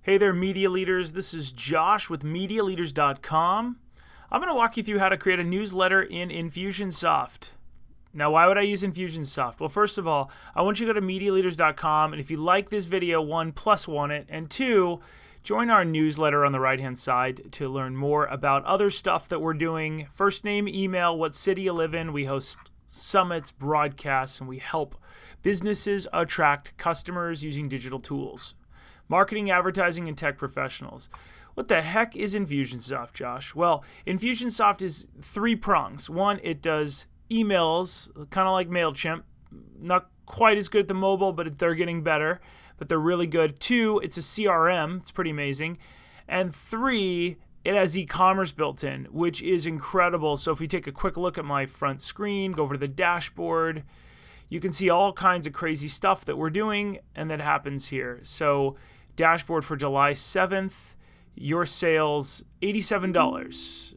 Hey there, media leaders. This is Josh with MediaLeaders.com. I'm going to walk you through how to create a newsletter in Infusionsoft. Now, why would I use Infusionsoft? Well, first of all, I want you to go to MediaLeaders.com, and if you like this video, one, plus one it, and two, join our newsletter on the right-hand side to learn more about other stuff that we're doing. First name, email, what city you live in. We host summits, broadcasts, and we help businesses attract customers using digital tools. Marketing, advertising, and tech professionals. What the heck is Infusionsoft, Josh? Well, Infusionsoft is three prongs. One, it does emails, kind of like MailChimp. Not quite as good at the mobile, but they're getting better. But they're really good. Two, it's a CRM. It's pretty amazing. And three, it has e-commerce built in, which is incredible. So if we take a quick look at my front screen, go over to the dashboard, you can see all kinds of crazy stuff that we're doing and that happens here. So dashboard for July 7th, your sales, $87.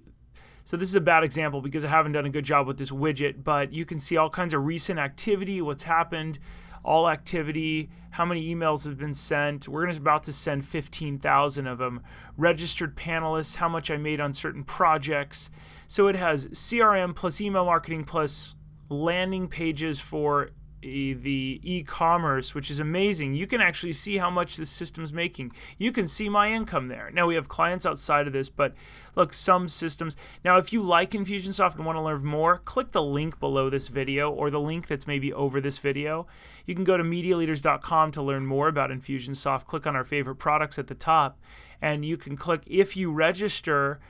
So this is a bad example because I haven't done a good job with this widget, but you can see all kinds of recent activity, what's happened, all activity, how many emails have been sent. We're about to send 15,000 of them. Registered panelists, how much I made on certain projects. So it has CRM plus email marketing plus landing pages for the e-commerce, which is amazing. You can actually see how much this system's making. You can see my income there. Now we have clients outside of this, but look, some systems. Now if you like Infusionsoft and want to learn more, click the link below this video or the link that's maybe over this video. You can go to MediaLeaders.com to learn more about Infusionsoft. Click on our favorite products at the top, and you can click, if you register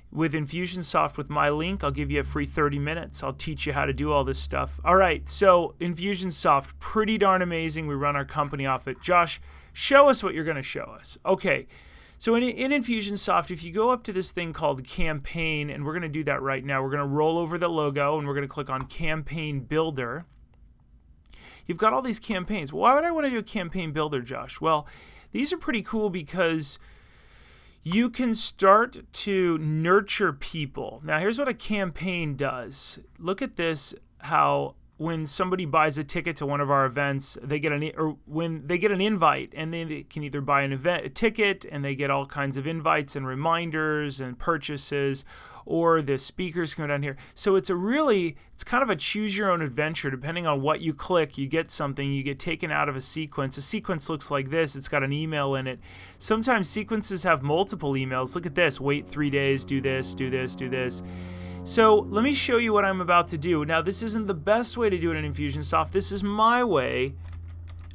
with Infusionsoft with my link, I'll give you a free 30 minutes. I'll teach you how to do all this stuff. All right, so Infusionsoft, pretty darn amazing. We run our company off it. Josh, show us what you're going to show us. Okay, so in Infusionsoft, if you go up to this thing called Campaign, and we're going to do that right now, we're going to roll over the logo, and we're going to click on Campaign Builder. You've got all these campaigns. Why would I want to do a Campaign Builder, Josh? Well, these are pretty cool because you can start to nurture people. Now, here's what a campaign does. Look at this, how when somebody buys a ticket to one of our events, they get when they get an invite, and they can either buy a ticket, and they get all kinds of invites and reminders and purchases, or the speakers come down here. So it's kind of a choose your own adventure. Depending on what you click, you get something, you get taken out of a sequence. A sequence looks like this. It's got an email in it. Sometimes sequences have multiple emails. Look at this, wait 3 days, do this, do this, do this. So let me show you what I'm about to do. Now, this isn't the best way to do it in Infusionsoft. This is my way.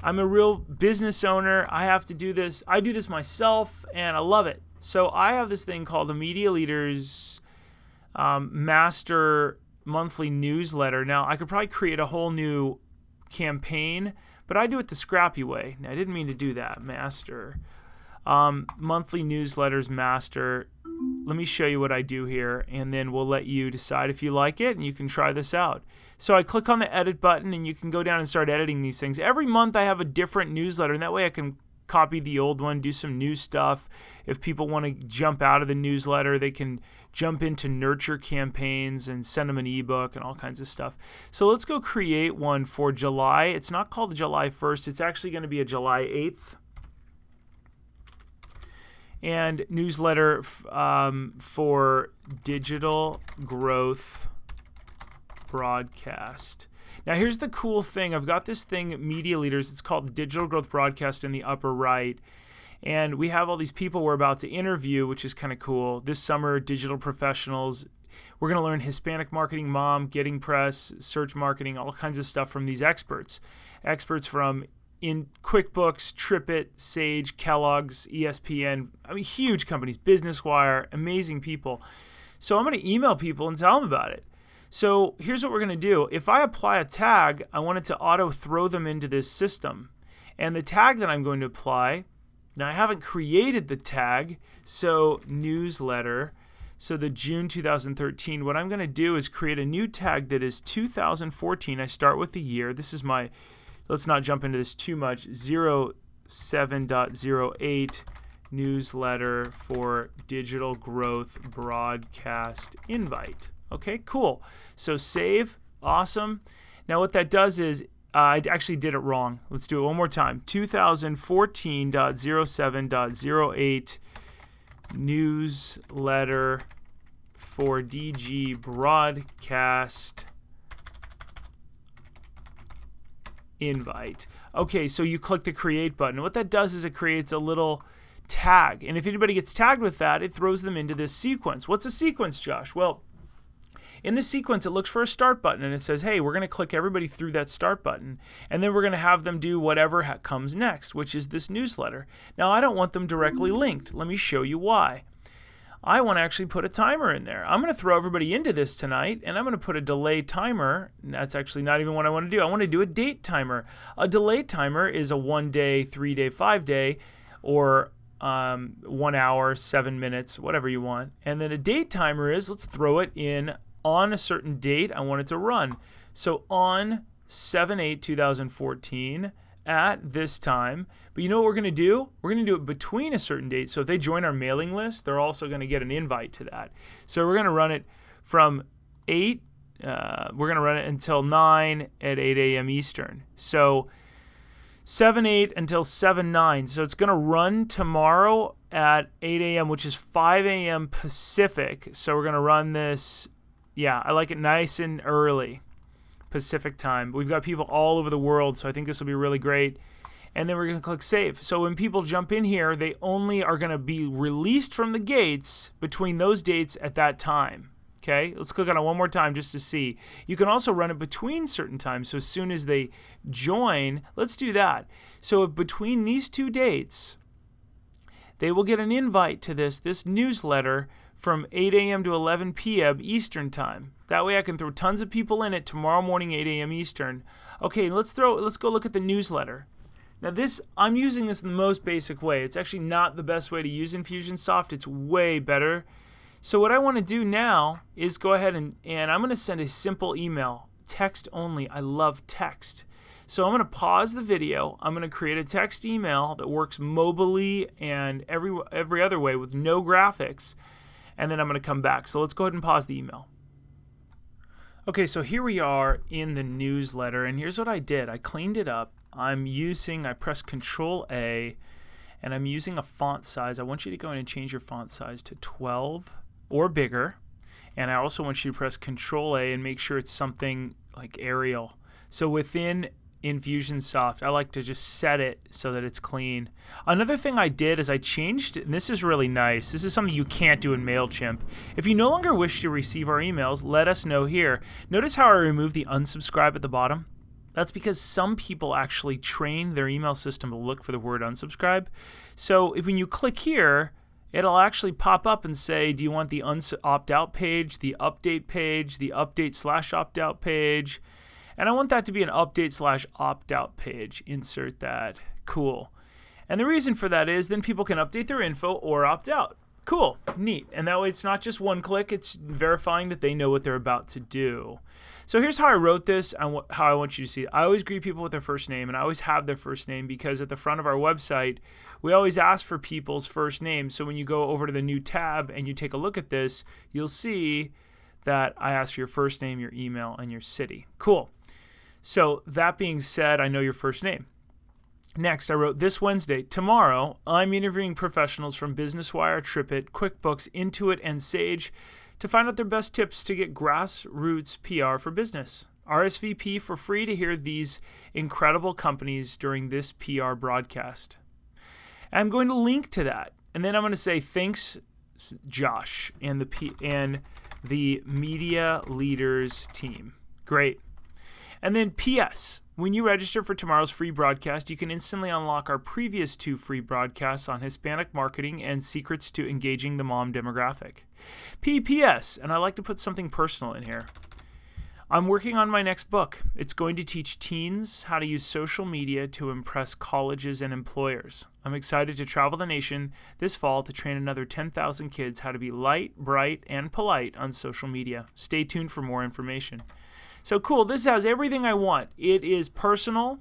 I'm a real business owner. I have to do this. I do this myself, and I love it. So I have this thing called the Media Leaders Master Monthly Newsletter. Now, I could probably create a whole new campaign, but I do it the scrappy way. Now, I didn't mean to do that. Master. Monthly Newsletters Master. Let me show you what I do here, and then we'll let you decide if you like it, and you can try this out. So I click on the edit button, and you can go down and start editing these things. Every month I have a different newsletter, and that way I can copy the old one, do some new stuff. If people want to jump out of the newsletter, they can jump into nurture campaigns and send them an ebook and all kinds of stuff. So let's go create one for July. It's not called July 1st. It's actually going to be a July 8th. And newsletter for digital growth broadcast. Now here's the cool thing. I've got this thing, Media Leaders. It's called the Digital Growth Broadcast in the upper right. And we have all these people we're about to interview, which is kind of cool. This summer, digital professionals. We're going to learn Hispanic marketing, mom, getting press, search marketing, all kinds of stuff from these experts. Experts from in QuickBooks, TripIt, Sage, Kellogg's, ESPN, I mean, huge companies, Business Wire, amazing people. So I'm going to email people and tell them about it. So here's what we're going to do. If I apply a tag, I want it to auto throw them into this system. And the tag that I'm going to apply, now I haven't created the tag, so newsletter. So the June 2013, what I'm going to do is create a new tag that is 2014. I start with the year. This is my, let's not jump into this too much, 07.08 newsletter for digital growth broadcast invite. Okay, cool. So save, awesome. Now what that does is I actually did it wrong. Let's do it one more time. 2014.07.08 newsletter for DG broadcast invite. Okay, so you click the create button. What that does is it creates a little tag. And if anybody gets tagged with that, it throws them into this sequence. What's a sequence, Josh? Well, in the sequence, it looks for a start button, and it says, hey, we're going to click everybody through that start button, and then we're going to have them do whatever comes next, which is this newsletter. Now, I don't want them directly linked. Let me show you why. I want to actually put a timer in there. I'm going to throw everybody into this tonight, and I'm going to put a delay timer. That's actually not even what I want to do. I want to do a date timer. A delay timer is a 1 day, 3 day, 5 day, or 1 hour, 7 minutes, whatever you want. And then a date timer is, let's throw it in on a certain date I want it to run. So on 7/8/2014 at this time. But you know what we're going to do? We're going to do it between a certain date. So if they join our mailing list, they're also going to get an invite to that. So we're going to run it from 8, we're going to run it until 9 at 8 a.m. Eastern. So 7/8 until 7/9. So it's going to run tomorrow at 8 a.m., which is 5 a.m. Pacific. So we're going to run this, yeah, I like it nice and early, Pacific time. We've got people all over the world, so I think this will be really great. And then we're going to click save. So when people jump in here, they only are going to be released from the gates between those dates at that time. Okay, let's click on it one more time just to see. You can also run it between certain times. So as soon as they join, let's do that. So if between these two dates, they will get an invite to this newsletter from 8 a.m. to 11 p.m. Eastern time. That way I can throw tons of people in it tomorrow morning, 8 a.m. Eastern. Okay, let's go look at the newsletter. Now I'm using this in the most basic way. It's actually not the best way to use Infusionsoft. It's way better. So what I want to do now is go ahead and I'm going to send a simple email, text only. I love text. So I'm going to pause the video. I'm going to create a text email that works mobily and every other way with no graphics. And then I'm going to come back. So let's go ahead and pause the email. Okay, so here we are in the newsletter, and here's what I did. I cleaned it up. I pressed Control A, and I'm using a font size. I want you to go in and change your font size to 12 or bigger. And I also want you to press Control A and make sure it's something like Arial. So within Infusionsoft, I like to just set it so that it's clean. Another thing I did is I changed, and this is really nice. This is something you can't do in MailChimp. If you no longer wish to receive our emails, let us know here. Notice how I removed the unsubscribe at the bottom? That's because some people actually train their email system to look for the word unsubscribe. So when you click here, it'll actually pop up and say, do you want the opt-out page, the update page, the update/opt-out page? And I want that to be an update/opt-out page. Insert that. Cool. And the reason for that is then people can update their info or opt out. Cool. Neat. And that way it's not just one click. It's verifying that they know what they're about to do. So here's how I wrote this and how I want you to see it. I always greet people with their first name, and I always have their first name because at the front of our website, we always ask for people's first name. So when you go over to the new tab and you take a look at this, you'll see that I ask for your first name, your email, and your city. Cool. So that being said, I know your first name. Next, I wrote this Wednesday. Tomorrow, I'm interviewing professionals from Business Wire, TripIt, QuickBooks, Intuit, and Sage to find out their best tips to get grassroots PR for business. RSVP for free to hear these incredible companies during this PR broadcast. I'm going to link to that, and then I'm going to say thanks, Josh, and the Media Leaders team. Great. And then P.S. When you register for tomorrow's free broadcast, you can instantly unlock our previous 2 free broadcasts on Hispanic marketing and secrets to engaging the mom demographic. P.S. And I like to put something personal in here. I'm working on my next book. It's going to teach teens how to use social media to impress colleges and employers. I'm excited to travel the nation this fall to train another 10,000 kids how to be light, bright, and polite on social media. Stay tuned for more information. So cool, this has everything I want. It is personal,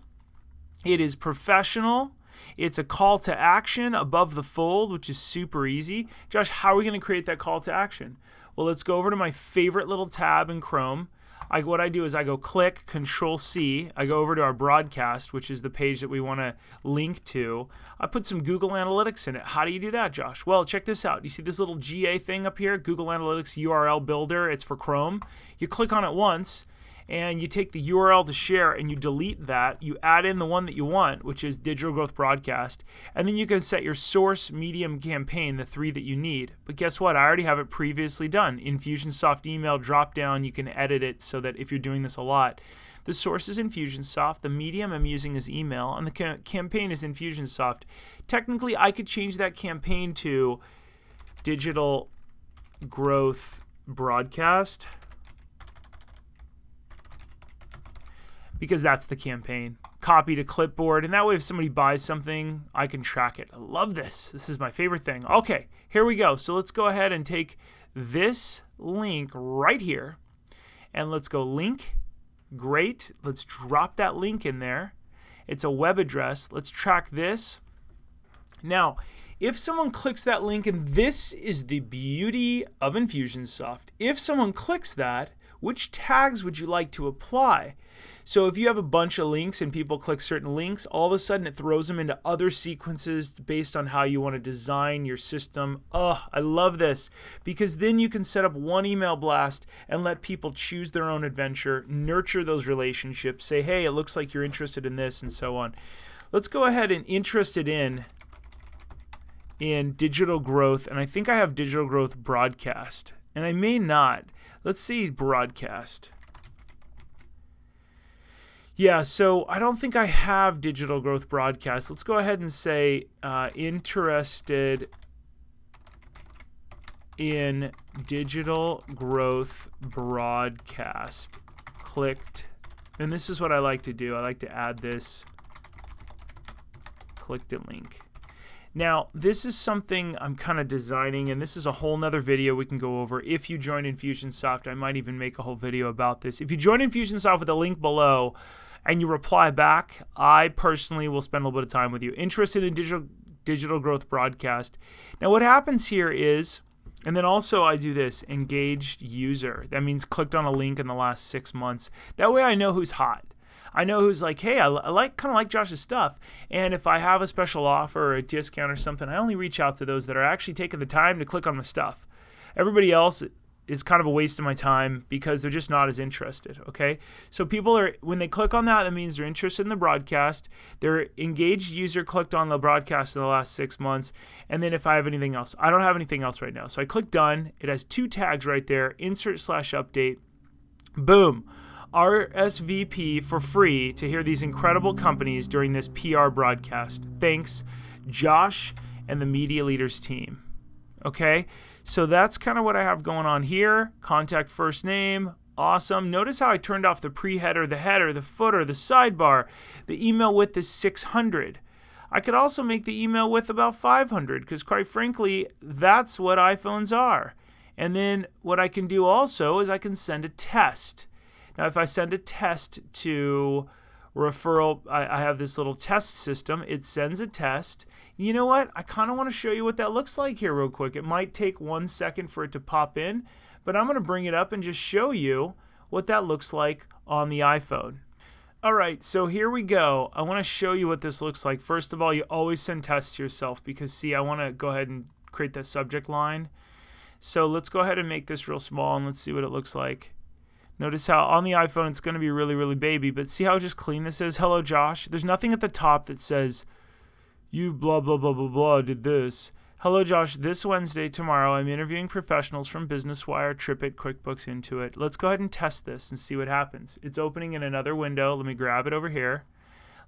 it is professional, it's a call to action above the fold, which is super easy. Josh, how are we going to create that call to action? Well, let's go over to my favorite little tab in Chrome. what I do is I go click, Control C, I go over to our broadcast, which is the page that we want to link to. I put some Google Analytics in it. How do you do that, Josh? Well, check this out. You see this little GA thing up here, Google Analytics URL Builder. It's for Chrome. You click on it once, and you take the URL to share and you delete that. You add in the one that you want, which is Digital Growth Broadcast, and then you can set your source, medium, campaign, the 3 that you need. But guess what? I already have it previously done. Infusionsoft email drop down, you can edit it so that if you're doing this a lot. The source is Infusionsoft, the medium I'm using is email, and the campaign is Infusionsoft. Technically, I could change that campaign to Digital Growth Broadcast, because that's the campaign. Copy to clipboard, and that way if somebody buys something, I can track it. I love this. This is my favorite thing. Okay, here we go. So let's go ahead and take this link right here, and let's go link. Great. Let's drop that link in there. It's a web address. Let's track this. Now, if someone clicks that link, and this is the beauty of Infusionsoft, if someone clicks that, which tags would you like to apply? So if you have a bunch of links and people click certain links, all of a sudden it throws them into other sequences based on how you want to design your system. Oh, I love this, because then you can set up one email blast and let people choose their own adventure, nurture those relationships, say, hey, it looks like you're interested in this, and so on. Let's go ahead and interested in digital growth, and I think I have digital growth broadcast, and I may not. Let's see broadcast. Yeah, so I don't think I have digital growth broadcast. Let's go ahead and say interested in digital growth broadcast. Clicked. And this is what I like to do. I like to add this. Clicked a link. Now, this is something I'm kind of designing, and this is a whole nother video we can go over. If you join Infusionsoft, I might even make a whole video about this. If you join Infusionsoft with the link below and you reply back, I personally will spend a little bit of time with you. Interested in digital growth broadcast. Now, what happens here is, and then also I do this, engaged user. That means clicked on a link in the last 6 months. That way I know who's hot. I know who's like, hey, I kind of like Josh's stuff, and if I have a special offer or a discount or something, I only reach out to those that are actually taking the time to click on my stuff. Everybody else is kind of a waste of my time because they're just not as interested, okay? So people are, when they click on that, that means they're interested in the broadcast. Their engaged user clicked on the broadcast in the last 6 months, and then if I have anything else, I don't have anything else right now. So I click done. It has 2 tags right there, insert/update. Boom. RSVP for free to hear these incredible companies during this PR broadcast. Thanks, Josh and the Media Leaders team. Okay, so that's kind of what I have going on here. Contact first name. Awesome. Notice how I turned off the pre-header, the header, the footer, the sidebar. The email width is 600. I could also make the email width about 500 because, quite frankly, that's what iPhones are. And then what I can do also is I can send a test. Now, if I send a test to referral, I have this little test system. It sends a test. You know what? I kind of want to show you what that looks like here real quick. It might take 1 second for it to pop in, but I'm going to bring it up and just show you what that looks like on the iPhone. All right, so here we go. I want to show you what this looks like. First of all, you always send tests to yourself because, see, I want to go ahead and create that subject line. So let's go ahead and make this real small, and let's see what it looks like. Notice how on the iPhone it's going to be really, really baby, but see how just clean this is? Hello, Josh. There's nothing at the top that says, you blah, blah, blah, blah, blah, did this. Hello, Josh. This Wednesday, tomorrow, I'm interviewing professionals from Business Wire, TripIt, QuickBooks, Intuit. Let's go ahead and test this and see what happens. It's opening in another window. Let me grab it over here.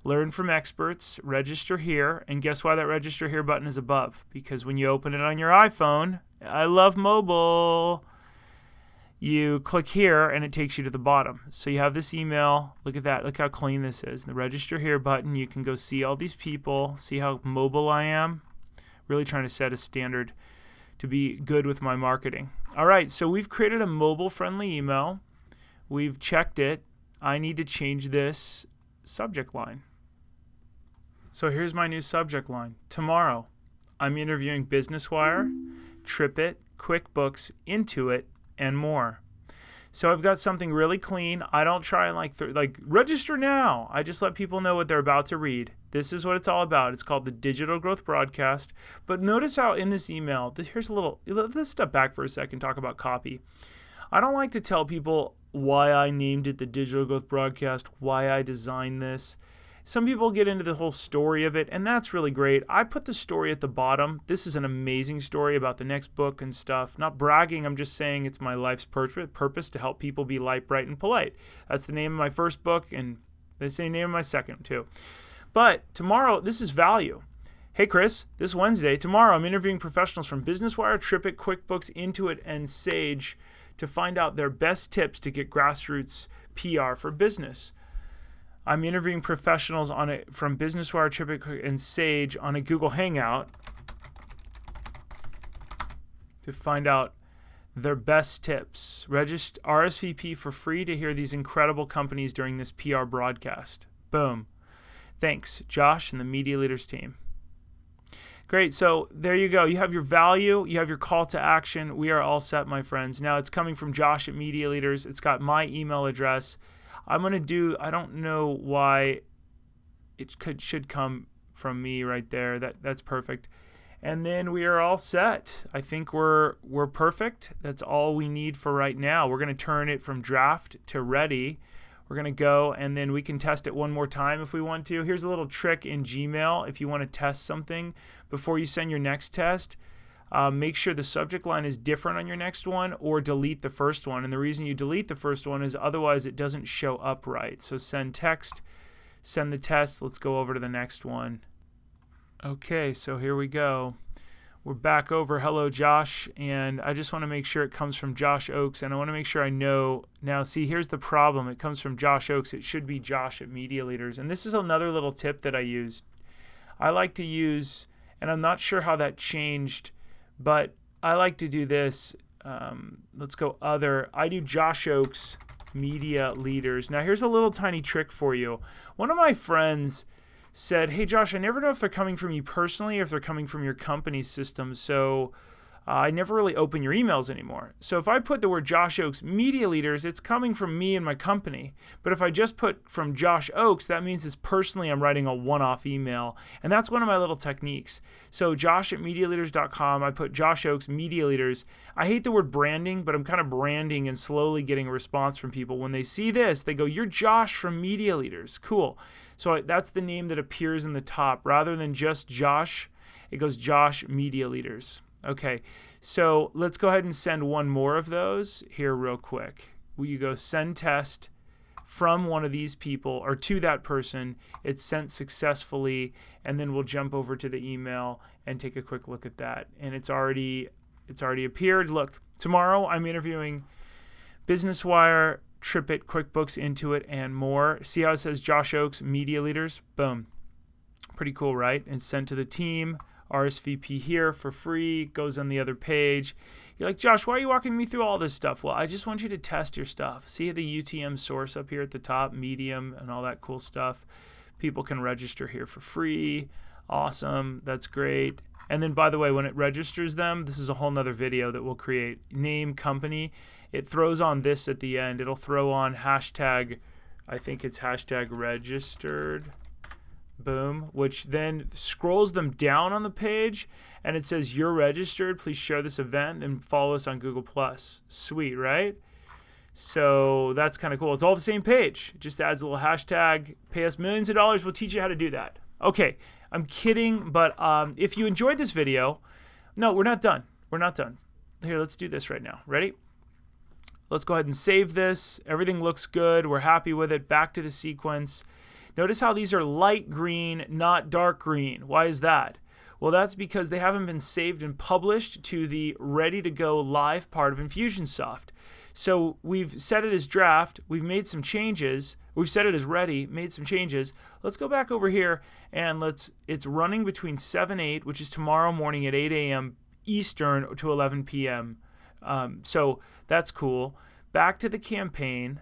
Learn from experts, register here, and guess why that register here button is above? Because when you open it on your iPhone, I love mobile, you click here and it takes you to the bottom. So you have this email. Look at that. Look how clean this is. The register here button, you can go see all these people, see how mobile I am. Really trying to set a standard to be good with my marketing. All right, so we've created a mobile-friendly email. We've checked it. I need to change this subject line. So here's my new subject line. Tomorrow, I'm interviewing Business Wire, TripIt, QuickBooks, Intuit, and more. So I've got something really clean. I don't try and like register now. I just let people know what they're about to read. This is what it's all about. It's called the Digital Growth Broadcast. But notice how in this email, here's a little, let's step back for a second, talk about copy. I don't like to tell people why I named it the Digital Growth Broadcast, why I designed this. Some people get into the whole story of it, and that's really great. I put the story at the bottom. This is an amazing story about the next book and stuff. Not bragging, I'm just saying it's my life's purpose to help people be light, bright, and polite. That's the name of my first book, and the same name of my second, too. But tomorrow, this is value. Hey, Chris, this Wednesday, tomorrow, I'm interviewing professionals from Business Wire, TripIt, QuickBooks, Intuit, and Sage to find out their best tips to get grassroots PR for business. I'm interviewing professionals from Business Wire, TripIt, and Sage on a Google Hangout to find out their best tips. RSVP for free to hear these incredible companies during this PR broadcast. Boom. Thanks, Josh and the Media Leaders team. Great, so there you go. You have your value, you have your call to action. We are all set, my friends. Now it's coming from Josh at Media Leaders. It's got my email address. I'm going to do, I don't know why it should come from me right there. That's perfect. And then we are all set. I think we're perfect. That's all we need for right now. We're going to turn it from draft to ready. We're going to go, and then we can test it one more time if we want to. Here's a little trick in Gmail. If you want to test something before you send your next test, make sure the subject line is different on your next one, or delete the first one. And the reason you delete the first one is otherwise it doesn't show up right. So send text, send the test. Let's go over to the next one. Okay, so here we go. We're back over. Hello, Josh. And I just want to make sure it comes from Josh Oakes. And I want to make sure I know. Now, see, here's the problem. It comes from Josh Oakes. It should be Josh at Media Leaders. And this is another little tip that I used. I like to use, and I'm not sure how that changed, but I like to do this. Let's go other. I do Josh Oakes, Media Leaders. Now, here's a little tiny trick for you. One of my friends said, hey, Josh, I never know if they're coming from you personally or if they're coming from your company's system, so I never really open your emails anymore. So if I put the word Josh Oakes Media Leaders, it's coming from me and my company. But if I just put from Josh Oakes, that means it's personally I'm writing a one-off email. And that's one of my little techniques. So Josh at MediaLeaders.com, I put Josh Oakes Media Leaders. I hate the word branding, but I'm kind of branding and slowly getting a response from people. When they see this, they go, you're Josh from Media Leaders. Cool. So that's the name that appears in the top. Rather than just Josh, it goes Josh Media Leaders. Okay, so let's go ahead and send one more of those here real quick. You go send test from one of these people or to that person. It's sent successfully, and then we'll jump over to the email and take a quick look at that. And it's already appeared. Look, tomorrow I'm interviewing Business Wire, TripIt, QuickBooks, Intuit, and more. See how it says Josh Oakes Media Leaders? Boom. Pretty cool, right? And sent to the team. RSVP here for free, goes on the other page. You're like, Josh, why are you walking me through all this stuff? Well, I just want you to test your stuff. See the UTM source up here at the top, Medium, and all that cool stuff. People can register here for free. Awesome. That's great. And then, by the way, when it registers them, this is a whole nother video that we'll create. Name, company. It throws on this at the end. It'll throw on hashtag, I think it's hashtag registered. Boom, which then scrolls them down on the page, and it says you're registered. Please share this event and follow us on Google+. Sweet, right? So that's kind of cool. It's all the same page. It just adds a little hashtag. Pay us millions of dollars. We'll teach you how to do that. Okay, I'm kidding, but if you enjoyed this video, no, we're not done. We're not done. Here, let's do this right now. Ready? Let's go ahead and save this. Everything looks good. We're happy with it. Back to the sequence. Notice how these are light green, not dark green. Why is that? Well, that's because they haven't been saved and published to the ready to go live part of Infusionsoft. So we've set it as draft. We've made some changes. We've set it as ready, made some changes. Let's go back over here and it's running between 7-8, which is tomorrow morning at 8 a.m. Eastern to 11 p.m. So that's cool. Back to the campaign.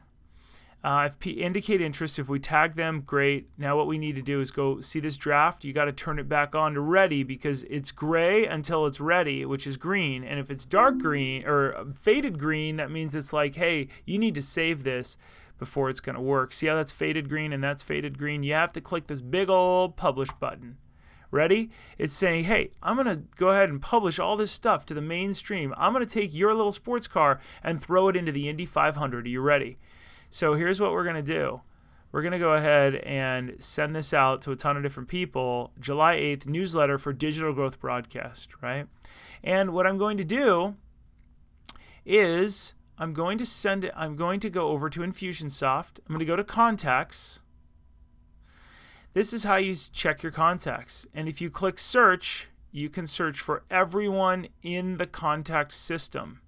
Indicate interest. If we tag them, great. Now what we need to do is go see this draft. You got to turn it back on to ready because it's gray until it's ready, which is green. And if it's dark green or faded green, that means it's like, hey, you need to save this before it's going to work. See how that's faded green and that's faded green? You have to click this big old publish button. Ready? It's saying, hey, I'm going to go ahead and publish all this stuff to the mainstream. I'm going to take your little sports car and throw it into the Indy 500. Are you ready? So here's what we're going to do. We're going to go ahead and send this out to a ton of different people. July 8th, newsletter for Digital Growth Broadcast, right? And what I'm going to do is I'm going to send it. I'm going to go over to Infusionsoft. I'm going to go to Contacts. This is how you check your contacts. And if you click Search, you can search for everyone in the contact system.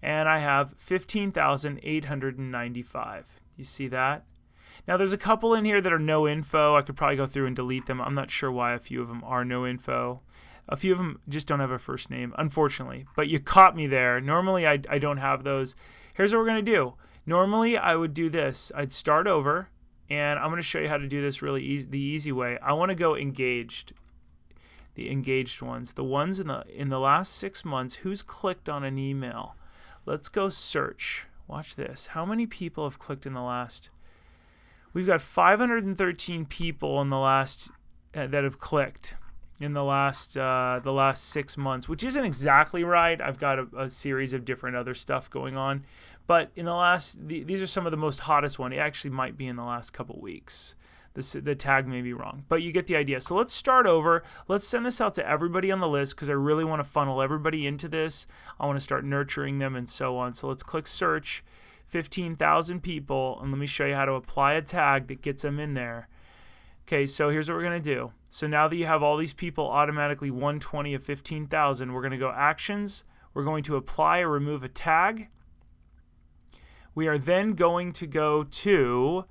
And I have 15,895. You see that? Now there's a couple in here that are no info. I could probably go through and delete them. I'm not sure why a few of them are no info. A few of them just don't have a first name, unfortunately. But you caught me there. Normally I don't have those. Here's what we're going to do. Normally I would do this. I'd start over, and I'm going to show you how to do this really the easy way. I want to go engaged. The engaged ones. The ones in the last 6 months, who's clicked on an email? Let's go search. Watch this. How many people have clicked in the last? We've got 513 people in the last that have clicked in the last 6 months, which isn't exactly right. I've got a series of different other stuff going on, but in the last, these are some of the most hottest one. It actually might be in the last couple weeks. The tag may be wrong, but you get the idea. So let's start over. Let's send this out to everybody on the list because I really want to funnel everybody into this. I want to start nurturing them and so on. So let's click search, 15,000 people, and let me show you how to apply a tag that gets them in there. Okay, so here's what we're going to do. So now that you have all these people automatically 120 of 15,000, we're going to go actions. We're going to apply or remove a tag. We are then going to go to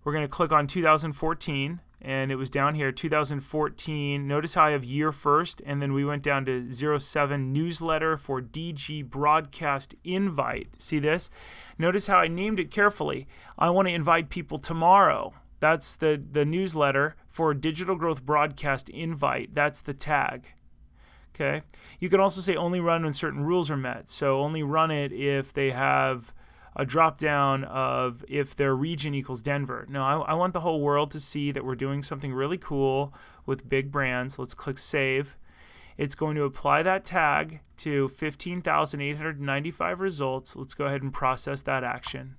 we're going to click on 2014, and it was down here, 2014. Notice how I have year first, and then we went down to 07 newsletter for DG broadcast invite. See this? Notice how I named it carefully. I want to invite people tomorrow. That's the newsletter for digital growth broadcast invite. That's the tag. Okay. You can also say only run when certain rules are met. So only run it if they have a drop down of if their region equals Denver. No, I want the whole world to see that we're doing something really cool with big brands. Let's click save. It's going to apply that tag to 15,895 results. Let's go ahead and process that action.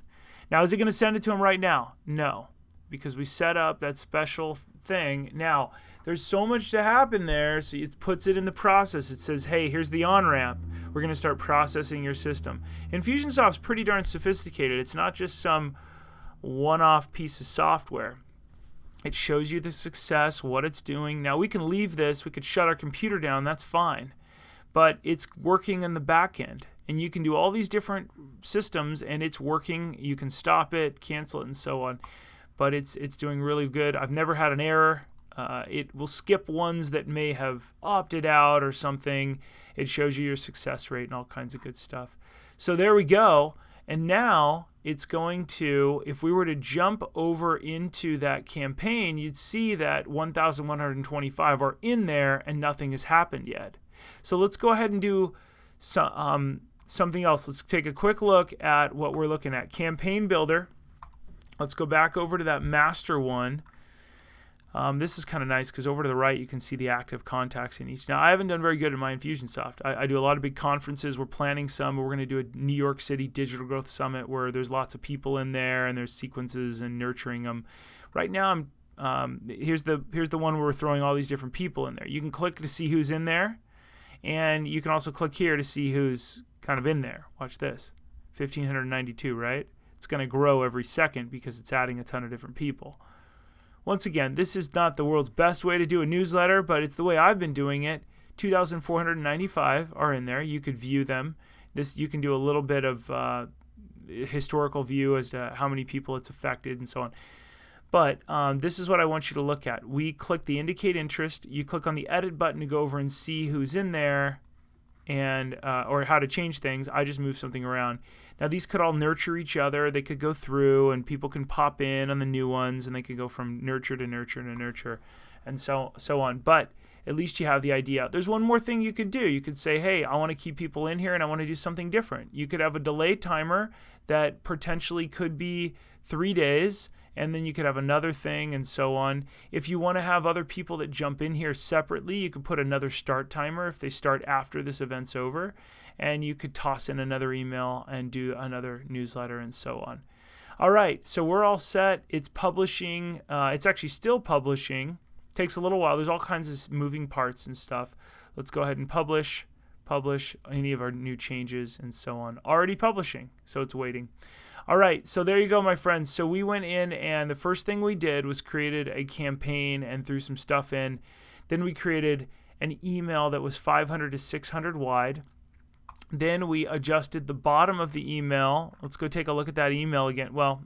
Now, is it going to send it to them right now? No, because we set up that special thing. Now, there's so much to happen there, so it puts it in the process. It says, hey, here's the on-ramp. We're going to start processing your system. Infusionsoft's pretty darn sophisticated. It's not just some one-off piece of software. It shows you the success, what it's doing. Now, we can leave this. We could shut our computer down. That's fine. But it's working in the back end. And you can do all these different systems, and it's working. You can stop it, cancel it, and so on. But it's doing really good. I've never had an error. It will skip ones that may have opted out or something. It shows you your success rate and all kinds of good stuff. So there we go. And now it's going to, if we were to jump over into that campaign, you'd see that 1,125 are in there and nothing has happened yet. So let's go ahead and do something else. Let's take a quick look at what we're looking at. Campaign Builder. Let's go back over to that master one. This is kind of nice because over to the right you can see the active contacts in each. Now, I haven't done very good in my Infusionsoft. I do a lot of big conferences. We're planning some. We're going to do a New York City Digital Growth Summit where there's lots of people in there and there's sequences and nurturing them. Right now, here's the one where we're throwing all these different people in there. You can click to see who's in there, and you can also click here to see who's kind of in there. Watch this, 1,592, right? It's going to grow every second because it's adding a ton of different people. Once again, this is not the world's best way to do a newsletter, but it's the way I've been doing it. 2,495 are in there. You could view them. You can do a little bit of historical view as to how many people it's affected and so on. But this is what I want you to look at. We click the indicate interest. You click on the edit button to go over and see who's in there. and or how to change things. I just move something around. Now these could all nurture each other. They could go through, and people can pop in on the new ones, and they could go from nurture to nurture to nurture, and so on. But at least you have the idea. There's one more thing you could do. You could say, hey, I want to keep people in here and I want to do something different. You could have a delay timer that potentially could be 3 days, and then you could have another thing, and so on. If you want to have other people that jump in here separately, you could put another start timer if they start after this event's over, and you could toss in another email and do another newsletter, and so on. All right, so we're all set. It's publishing. It's actually still publishing. Takes a little while. There's all kinds of moving parts and stuff. Let's go ahead and publish any of our new changes, and so on. Already publishing, so it's waiting. All right, so there you go, my friends. So we went in, and the first thing we did was created a campaign and threw some stuff in. Then we created an email that was 500 to 600 wide. Then we adjusted the bottom of the email. Let's go take a look at that email again. Well,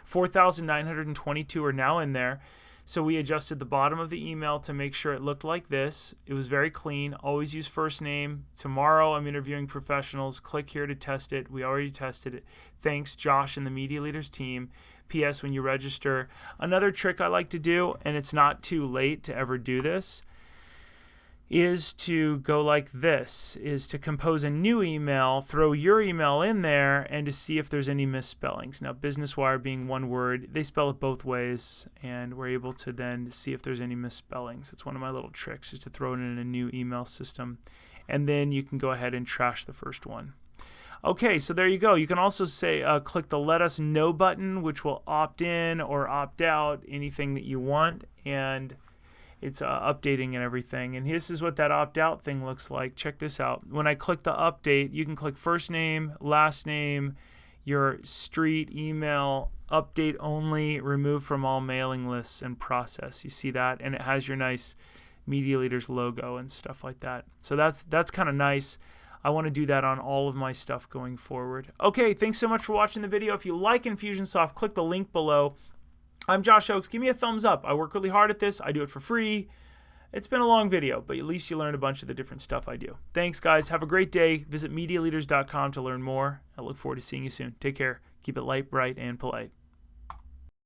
4,922 are now in there. So we adjusted the bottom of the email to make sure it looked like this. It was very clean. Always use first name. Tomorrow I'm interviewing professionals. Click here to test it. We already tested it. Thanks, Josh and the Media Leaders team. P.S. When you register, another trick I like to do, and it's not too late to ever do this, is to go like this, is to compose a new email, throw your email in there, and to see if there's any misspellings. Now, Business Wire being one word, they spell it both ways, and we're able to then see if there's any misspellings. It's one of my little tricks, is to throw it in a new email system, and then you can go ahead and trash the first one. Okay, so there you go. You can also say click the Let Us Know button, which will opt in or opt out, anything that you want, and it's updating and everything. And this is what that opt-out thing looks like. Check this out. When I click the update, you can click first name, last name, your street, email, update only, remove from all mailing lists, and process. You see that? And it has your nice Media Leaders logo and stuff like that. So that's kind of nice. I want to do that on all of my stuff going forward. Okay, thanks so much for watching the video. If you like Infusionsoft, click the link below. I'm Josh Oakes. Give me a thumbs up. I work really hard at this. I do it for free. It's been a long video, but at least you learned a bunch of the different stuff I do. Thanks, guys. Have a great day. Visit MediaLeaders.com to learn more. I look forward to seeing you soon. Take care. Keep it light, bright, and polite.